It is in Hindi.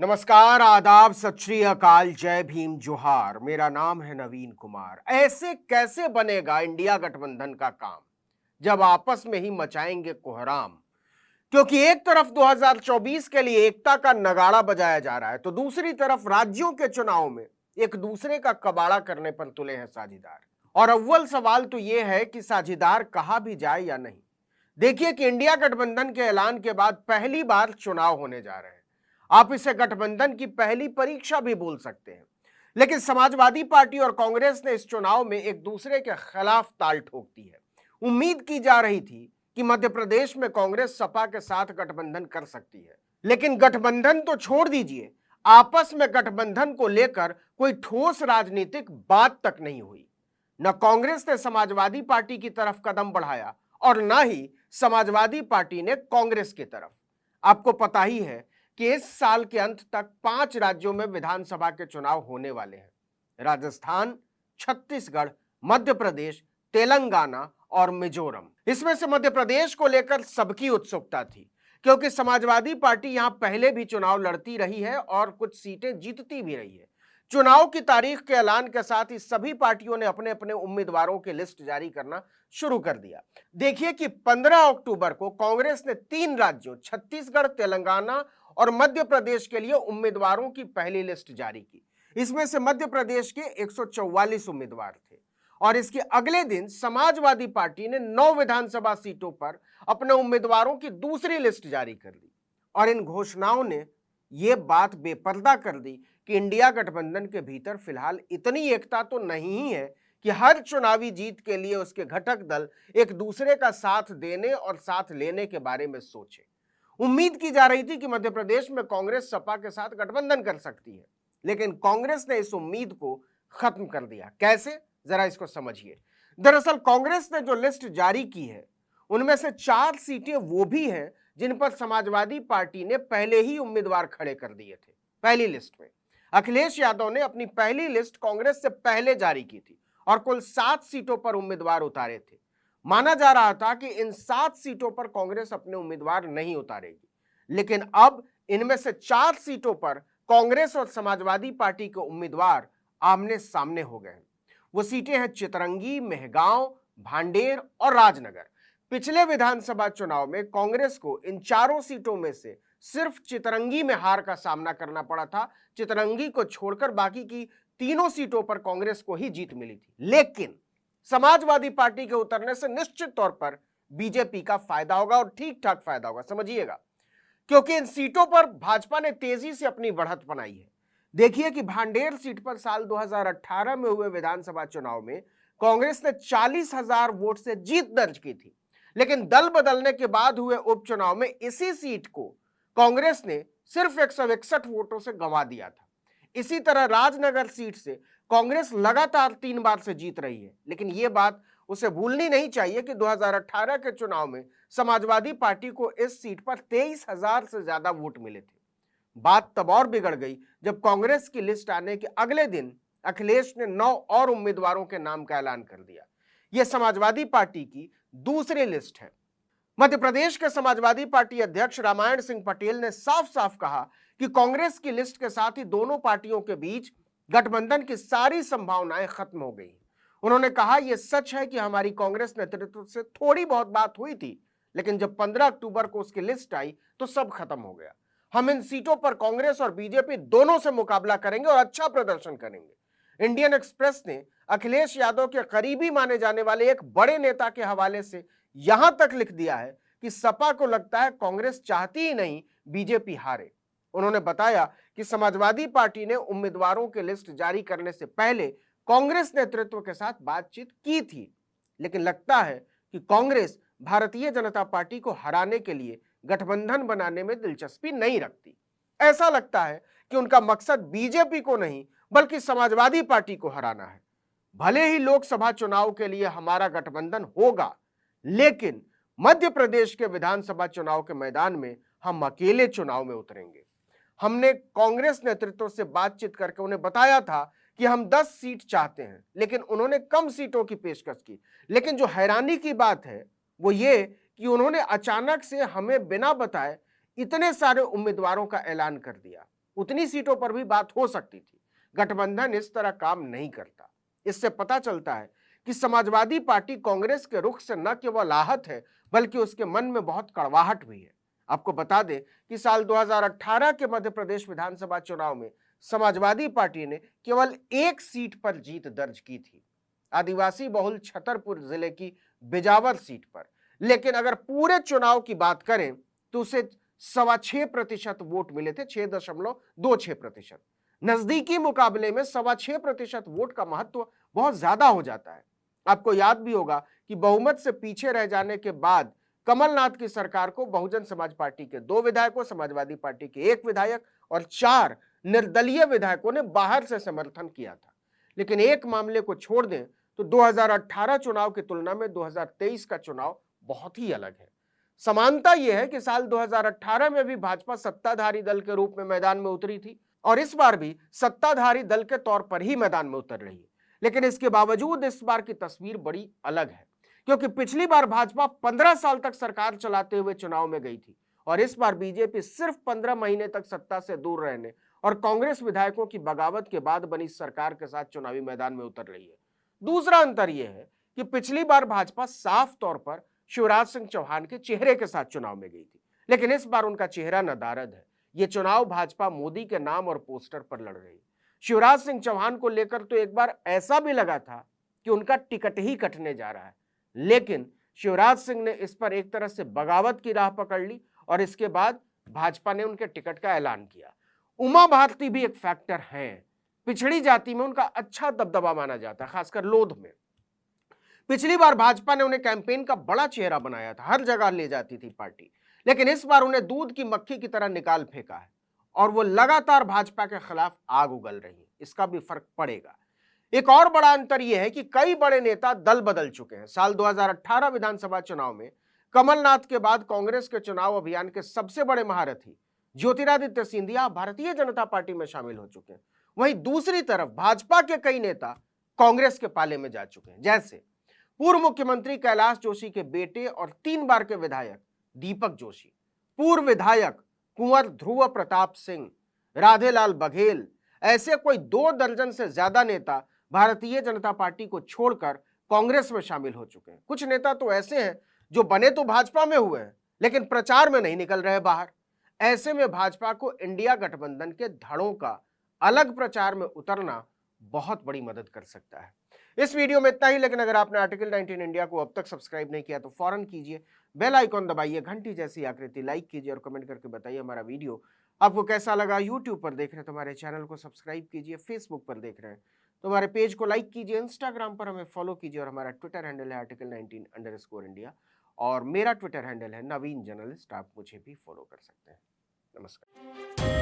नमस्कार, आदाब, सत श्री अकाल, जय भीम, जोहार। मेरा नाम है नवीन कुमार। ऐसे कैसे बनेगा इंडिया गठबंधन का काम जब आपस में ही मचाएंगे कोहराम। क्योंकि एक तरफ 2024 के लिए एकता का नगाड़ा बजाया जा रहा है, तो दूसरी तरफ राज्यों के चुनाव में एक दूसरे का कबाड़ा करने पर तुले हैं साझीदार। और अव्वल सवाल तो यह है कि साझीदार कहा भी जाए या नहीं। देखिए कि इंडिया गठबंधन के ऐलान के बाद पहली बार चुनाव होने जा रहे हैं। आप इसे गठबंधन की पहली परीक्षा भी बोल सकते हैं। लेकिन समाजवादी पार्टी और कांग्रेस ने इस चुनाव में एक दूसरे के खिलाफ ताल ठोक दी है। उम्मीद की जा रही थी कि मध्य प्रदेश में कांग्रेस सपा के साथ गठबंधन कर सकती है, लेकिन गठबंधन तो छोड़ दीजिए, आपस में गठबंधन को लेकर कोई ठोस राजनीतिक बात तक नहीं हुई। न कांग्रेस ने समाजवादी पार्टी की तरफ कदम बढ़ाया और न ही समाजवादी पार्टी ने कांग्रेस की तरफ। आपको पता ही है कि इस साल के अंत तक 5 राज्यों में विधानसभा के चुनाव होने वाले हैं। राजस्थान, छत्तीसगढ़, मध्य प्रदेश, तेलंगाना और मिजोरम। इसमें से मध्य प्रदेश को लेकर सबकी उत्सुकता थी, क्योंकि समाजवादी पार्टी यहां पहले भी चुनाव लड़ती रही है और कुछ सीटें जीतती भी रही है। चुनाव की तारीख के ऐलान के साथ ही सभी पार्टियों ने अपने अपने उम्मीदवारों की लिस्ट जारी करना शुरू कर दिया। देखिए कि 15 अक्टूबर को कांग्रेस ने 3 राज्यों छत्तीसगढ़, तेलंगाना और मध्य प्रदेश के लिए उम्मीदवारों की पहली लिस्ट जारी की। इसमें से मध्य प्रदेश के 144 उम्मीदवार थे और इसके अगले दिन समाजवादी पार्टी ने 9 विधानसभा सीटों पर अपने उम्मीदवारों की दूसरी लिस्ट जारी कर दी। और इन घोषणाओं ने यह बात बेपर्दा कर दी कि इंडिया गठबंधन के भीतर फिलहाल इतनी एकता तो नहीं है कि हर चुनावी जीत के लिए उसके घटक दल एक दूसरे का साथ देने और साथ लेने के बारे में सोचे। उम्मीद की जा रही थी कि मध्य प्रदेश में कांग्रेस सपा के साथ गठबंधन कर सकती है, लेकिन कांग्रेस ने इस उम्मीद को खत्म कर दिया। कैसे, जरा इसको समझिए। दरअसल कांग्रेस ने जो लिस्ट जारी की है, उनमें से 4 सीटें वो भी हैं जिन पर समाजवादी पार्टी ने पहले ही उम्मीदवार खड़े कर दिए थे। पहली लिस्ट में अखिलेश यादव ने अपनी पहली लिस्ट कांग्रेस से पहले जारी की थी और कुल 7 सीटों पर उम्मीदवार उतारे थे। माना जा रहा था कि इन 7 सीटों पर कांग्रेस अपने उम्मीदवार नहीं उतारेगी, लेकिन अब इनमें से 4 सीटों पर कांग्रेस और समाजवादी पार्टी के उम्मीदवार आमने सामने हो गए हैं। वो सीटें हैं चितरंगी, मेहगांव, भांडेर और राजनगर। पिछले विधानसभा चुनाव में कांग्रेस को इन चारों सीटों में से सिर्फ चितरंगी में हार का सामना करना पड़ा था। चितरंगी को छोड़कर बाकी की तीनों सीटों पर कांग्रेस को ही जीत मिली थी। लेकिन समाजवादी पार्टी के उतरने से निश्चित तौर पर बीजेपी का फायदा होगा और ठीक ठाक फायदा होगा, समझिएगा, क्योंकि इन सीटों पर भाजपा ने तेजी से अपनी बढ़त बनाई है। देखिए कि भांडेर सीट पर साल 2018 में हुए विधानसभा चुनाव में कांग्रेस ने 40,000 वोट से जीत दर्ज की थी, लेकिन दल बदलने के बाद हुए उपचुनाव में इसी सीट को कांग्रेस ने सिर्फ 161 वोटों से गंवा दिया था। इसी तरह राजनगर सीट से कांग्रेस लगातार 3 बार से जीत रही है, लेकिन यह बात उसे भूलनी नहीं चाहिए कि 2018 के चुनाव में समाजवादी पार्टी को इस सीट पर 23,000 से ज्यादा वोट मिले थे। बात तब और बिगड़ गई जब कांग्रेस की लिस्ट आने के अगले दिन अखिलेश ने 9 और उम्मीदवारों के नाम का ऐलान कर दिया। यह समाजवादी पार्टी की दूसरी लिस्ट है। मध्य प्रदेश के समाजवादी पार्टी अध्यक्ष रामायण सिंह पटेल ने साफ साफ कहा कि कांग्रेस की लिस्ट के साथ ही दोनों पार्टियों के बीच गठबंधन की सारी संभावनाएं खत्म हो गई। उन्होंने कहा, यह सच है कि हमारी कांग्रेस नेतृत्व से थोड़ी बहुत बात हुई थी, लेकिन जब 15 अक्टूबर को उसकी लिस्ट आई तो सब खत्म हो गया। हम इन सीटों पर कांग्रेस और बीजेपी दोनों से मुकाबला करेंगे और अच्छा प्रदर्शन करेंगे। इंडियन एक्सप्रेस ने अखिलेश यादव के करीबी माने जाने वाले एक बड़े नेता के हवाले से यहां तक लिख दिया है कि सपा को लगता है कांग्रेस चाहती ही नहीं बीजेपी हारे। उन्होंने बताया कि समाजवादी पार्टी ने उम्मीदवारों की लिस्ट जारी करने से पहले कांग्रेस नेतृत्व के साथ बातचीत की थी, लेकिन लगता है कि कांग्रेस भारतीय जनता पार्टी को हराने के लिए गठबंधन बनाने में दिलचस्पी नहीं रखती। ऐसा लगता है कि उनका मकसद बीजेपी को नहीं बल्कि समाजवादी पार्टी को हराना है। भले ही लोकसभा चुनाव के लिए हमारा गठबंधन होगा, लेकिन मध्य प्रदेश के विधानसभा चुनाव के मैदान में हम अकेले चुनाव में उतरेंगे। हमने कांग्रेस नेतृत्व से बातचीत करके उन्हें बताया था कि हम 10 सीट चाहते हैं, लेकिन उन्होंने कम सीटों की पेशकश की। लेकिन जो हैरानी की बात है वो ये कि उन्होंने अचानक से हमें बिना बताए इतने सारे उम्मीदवारों का ऐलान कर दिया। उतनी सीटों पर भी बात हो सकती थी। गठबंधन इस तरह काम नहीं करता। इससे पता चलता है कि समाजवादी पार्टी कांग्रेस के रुख से न केवल आहत है, बल्कि उसके मन में बहुत कड़वाहट भी है। आपको बता दें कि साल 2018 के मध्य प्रदेश विधानसभा चुनाव में समाजवादी पार्टी ने केवल एक सीट पर जीत दर्ज की थी, आदिवासी बहुल छतरपुर जिले की बिजावर सीट पर। लेकिन अगर पूरे चुनाव की बात करें तो उसे 6.25% वोट मिले थे, 6.26%। नजदीकी मुकाबले में 6.25% वोट का महत्व बहुत ज्यादा हो जाता है। आपको याद भी होगा कि बहुमत से पीछे रह जाने के बाद कमलनाथ की सरकार को बहुजन समाज पार्टी के 2 विधायकों, समाजवादी पार्टी के 1 विधायक और 4 निर्दलीय विधायकों ने बाहर से समर्थन किया था। लेकिन एक मामले को छोड़ दें तो 2018 चुनाव की तुलना में 2023 का चुनाव बहुत ही अलग है। समानता यह है कि साल 2018 में भी भाजपा सत्ताधारी दल के रूप में मैदान में उतरी थी और इस बार भी सत्ताधारी दल के तौर पर ही मैदान में उतर रही है। लेकिन इसके बावजूद इस बार की तस्वीर बड़ी अलग है, क्योंकि पिछली बार भाजपा 15 साल तक सरकार चलाते हुए चुनाव में गई थी और इस बार बीजेपी सिर्फ 15 महीने तक सत्ता से दूर रहने और कांग्रेस विधायकों की बगावत के बाद बनी सरकार के साथ चुनावी मैदान में उतर रही है। दूसरा अंतर यह है कि पिछली बार भाजपा साफ तौर पर शिवराज सिंह चौहान के चेहरे के साथ चुनाव में गई थी, लेकिन इस बार उनका चेहरा नदारद है। यह चुनाव भाजपा मोदी के नाम और पोस्टर पर लड़ रही है। शिवराज सिंह चौहान को लेकर तो एक बार ऐसा भी लगा था कि उनका टिकट ही कटने जा रहा है, लेकिन शिवराज सिंह ने इस पर एक तरह से बगावत की राह पकड़ ली और इसके बाद भाजपा ने उनके टिकट का ऐलान किया। उमा भारती भी एक फैक्टर है। पिछड़ी जाति में उनका अच्छा दबदबा माना जाता है, खासकर लोध में। पिछली बार भाजपा ने उन्हें कैंपेन का बड़ा चेहरा बनाया था, हर जगह ले जाती थी पार्टी, लेकिन इस बार उन्हें दूध की मक्खी की तरह निकाल फेंका है और वो लगातार भाजपा के खिलाफ आग उगल रही है। इसका भी फर्क पड़ेगा। एक और बड़ा अंतर यह है कि कई बड़े नेता दल बदल चुके हैं। साल 2018 विधानसभा चुनाव में कमलनाथ के बाद कांग्रेस के चुनाव अभियान के सबसे बड़े महारथी ज्योतिरादित्य सिंधिया भारतीय जनता पार्टी में शामिल हो चुके हैं। वहीं दूसरी तरफ भाजपा के कई नेता कांग्रेस के पाले में जा चुके हैं, जैसे पूर्व मुख्यमंत्री कैलाश जोशी के बेटे और 3 बार के विधायक दीपक जोशी, पूर्व विधायक कुंवर ध्रुव प्रताप सिंह, राधेलाल बघेल। ऐसे कोई 2 दर्जन से ज्यादा नेता भारतीय जनता पार्टी को छोड़कर कांग्रेस में शामिल हो चुके हैं। कुछ नेता तो ऐसे हैं जो बने तो भाजपा में हुए हैं, लेकिन प्रचार में नहीं निकल रहे बाहर। ऐसे में भाजपा को इंडिया गठबंधन के धड़ों का अलग प्रचार में उतरना बहुत बड़ी मदद कर सकता है। इस वीडियो में इतना ही, लेकिन अगर आपने आर्टिकल 19 इंडिया को अब तक सब्सक्राइब नहीं किया तो फौरन कीजिए, बेल आइकॉन दबाइए, घंटी जैसी आकृति लाइक कीजिए और कमेंट करके बताइए हमारा वीडियो आपको कैसा लगा। यूट्यूब पर देख रहे हैं तो हमारे चैनल को सब्सक्राइब कीजिए, फेसबुक पर देख रहे हैं तो हमारे पेज को लाइक कीजिए, इंस्टाग्राम पर हमें फॉलो कीजिए और हमारा ट्विटर हैंडल है article19_India और मेरा ट्विटर हैंडल है नवीन जर्नलिस्ट। आप मुझे भी फॉलो कर सकते हैं। नमस्कार।